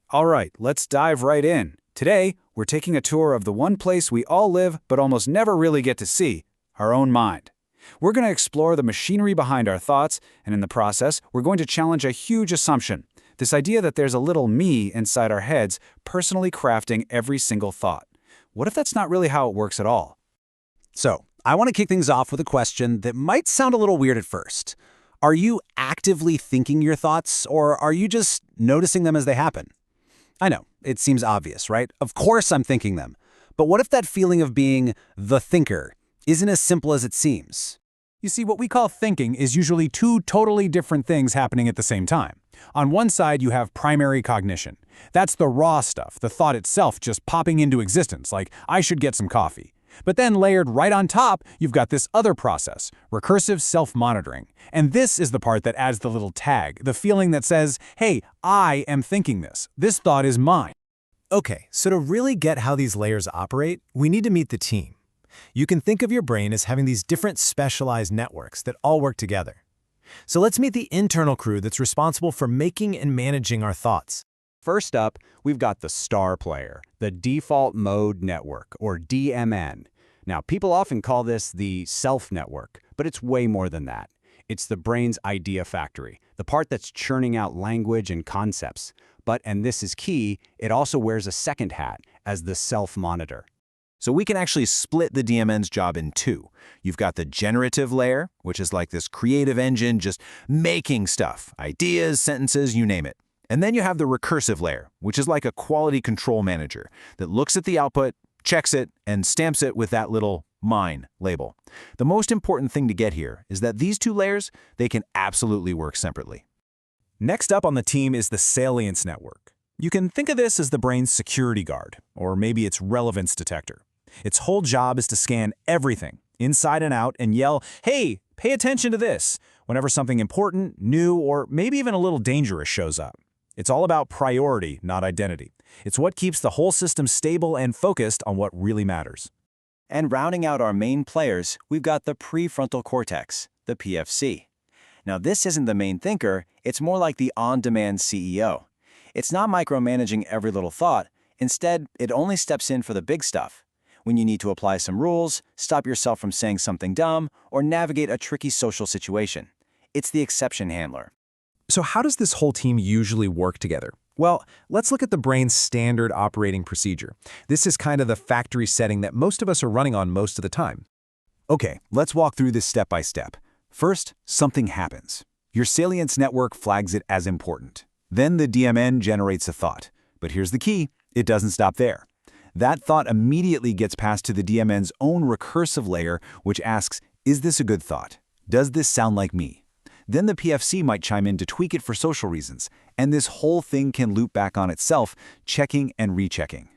All right, let's dive right in. Today, we're taking a tour of the one place we all live but almost never really get to see, our own mind. We're going to explore the machinery behind our thoughts, and in the process, we're going to challenge a huge assumption. This idea that there's a little me inside our heads personally crafting every single thought. What if that's not really how it works at all? So, I want to kick things off with a question that might sound a little weird at first. Are you actively thinking your thoughts, or are you just noticing them as they happen? I know, it seems obvious, right? Of course I'm thinking them. But what if that feeling of being the thinker isn't as simple as it seems? You see, what we call thinking is usually two totally different things happening at the same time. On one side, you have primary cognition. That's the raw stuff, the thought itself just popping into existence, like, I should get some coffee. But then layered right on top, you've got this other process, recursive self-monitoring. And this is the part that adds the little tag, the feeling that says, hey, I am thinking this. This thought is mine. Okay, so to really get how these layers operate, we need to meet the team. You can think of your brain as having these different specialized networks that all work together. So let's meet the internal crew that's responsible for making and managing our thoughts. First up, we've got the star player, the default mode network, or DMN. Now, people often call this the self network, but it's way more than that. It's the brain's idea factory, the part that's churning out language and concepts. But, and this is key, it also wears a second hat as the self-monitor. So we can actually split the DMN's job in two. You've got the generative layer, which is like this creative engine just making stuff, ideas, sentences, you name it. And then you have the recursive layer, which is like a quality control manager that looks at the output, checks it, and stamps it with that little mine label. The most important thing to get here is that these two layers, they can absolutely work separately. Next up on the team is the Salience Network. You can think of this as the brain's security guard, or maybe its relevance detector. Its whole job is to scan everything, inside and out, and yell, hey, pay attention to this, whenever something important, new, or maybe even a little dangerous shows up. It's all about priority, not identity. It's what keeps the whole system stable and focused on what really matters. And rounding out our main players, we've got the Prefrontal Cortex, the PFC. Now, this isn't the main thinker, it's more like the on-demand CEO. It's not micromanaging every little thought. Instead, it only steps in for the big stuff. When you need to apply some rules, stop yourself from saying something dumb, or navigate a tricky social situation. It's the exception handler. So how does this whole team usually work together? Well, let's look at the brain's standard operating procedure. This is kind of the factory setting that most of us are running on most of the time. Okay, let's walk through this step by step. First, something happens. Your Salience Network flags it as important. Then the DMN generates a thought. But here's the key, it doesn't stop there. That thought immediately gets passed to the DMN's own recursive layer, which asks, is this a good thought? Does this sound like me? Then the PFC might chime in to tweak it for social reasons, and this whole thing can loop back on itself, checking and rechecking.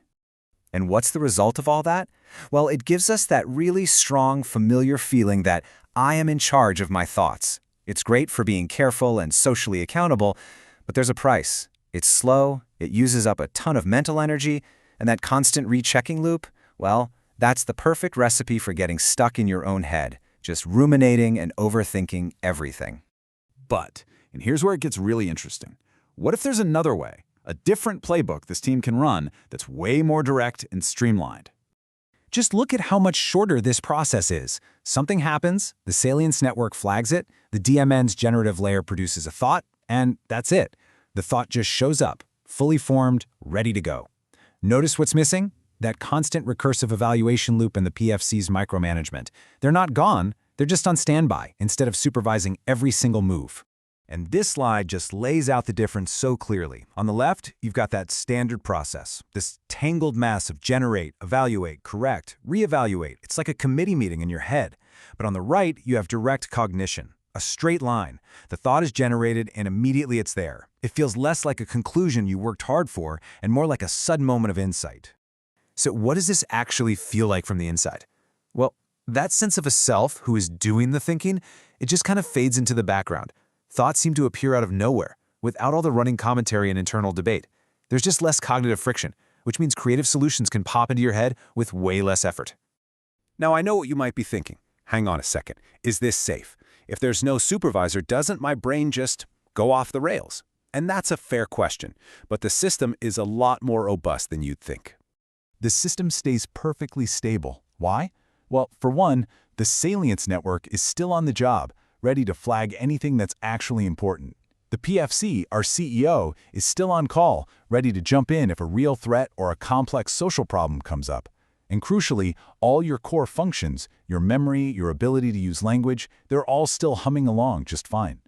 And what's the result of all that? Well, it gives us that really strong, familiar feeling that I am in charge of my thoughts. It's great for being careful and socially accountable, but there's a price. It's slow, it uses up a ton of mental energy, and that constant rechecking loop, well, that's the perfect recipe for getting stuck in your own head, just ruminating and overthinking everything. But, and here's where it gets really interesting. What if there's another way, a different playbook this team can run that's way more direct and streamlined? Just look at how much shorter this process is. Something happens, the Salience Network flags it, the DMN's generative layer produces a thought, and that's it. The thought just shows up, fully formed, ready to go. Notice what's missing? That constant recursive evaluation loop in the PFC's micromanagement. They're not gone, they're just on standby instead of supervising every single move. And this slide just lays out the difference so clearly. On the left, you've got that standard process, this tangled mess of generate, evaluate, correct, reevaluate. It's like a committee meeting in your head. But on the right, you have direct cognition, a straight line. The thought is generated and immediately it's there. It feels less like a conclusion you worked hard for and more like a sudden moment of insight. So what does this actually feel like from the inside? Well, that sense of a self who is doing the thinking, it just kind of fades into the background. Thoughts seem to appear out of nowhere, without all the running commentary and internal debate. There's just less cognitive friction, which means creative solutions can pop into your head with way less effort. Now, I know what you might be thinking. Hang on a second. Is this safe? If there's no supervisor, doesn't my brain just go off the rails? And that's a fair question, but the system is a lot more robust than you'd think. The system stays perfectly stable. Why? Well, for one, the Salience Network is still on the job, ready to flag anything that's actually important. The PFC, our CEO, is still on call, ready to jump in if a real threat or a complex social problem comes up. And crucially, all your core functions, your memory, your ability to use language, they're all still humming along just fine.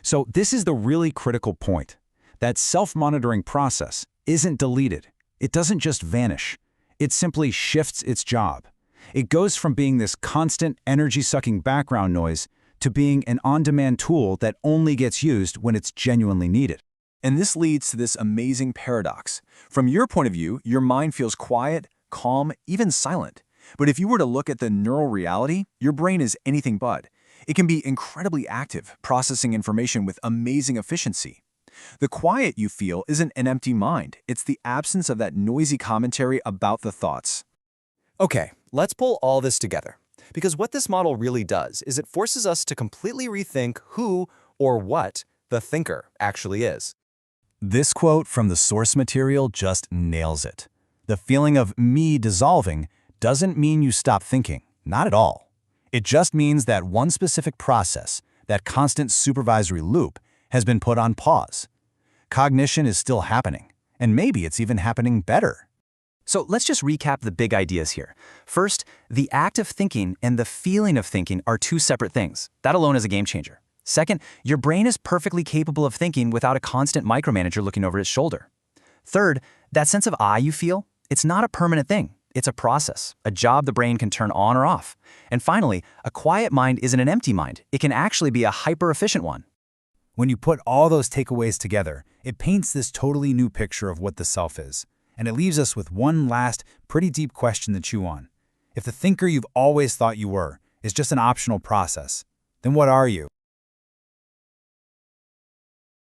So this is the really critical point. That self-monitoring process isn't deleted. It doesn't just vanish. It simply shifts its job. It goes from being this constant energy-sucking background noise to being an on-demand tool that only gets used when it's genuinely needed. And this leads to this amazing paradox. From your point of view, your mind feels quiet, calm, even silent. But if you were to look at the neural reality, your brain is anything but. It can be incredibly active, processing information with amazing efficiency. The quiet you feel isn't an empty mind. It's the absence of that noisy commentary about the thoughts. Okay, let's pull all this together. Because what this model really does is it forces us to completely rethink who or what the thinker actually is. This quote from the source material just nails it. The feeling of me dissolving doesn't mean you stop thinking, not at all. It just means that one specific process, that constant supervisory loop, has been put on pause. Cognition is still happening, and maybe it's even happening better. So let's just recap the big ideas here. First, the act of thinking and the feeling of thinking are two separate things. That alone is a game changer. Second, your brain is perfectly capable of thinking without a constant micromanager looking over its shoulder. Third, that sense of I you feel, it's not a permanent thing. It's a process, a job the brain can turn on or off. And finally, a quiet mind isn't an empty mind. It can actually be a hyper-efficient one. When you put all those takeaways together, it paints this totally new picture of what the self is. And it leaves us with one last, pretty deep question to chew on. If the thinker you've always thought you were is just an optional process, then what are you?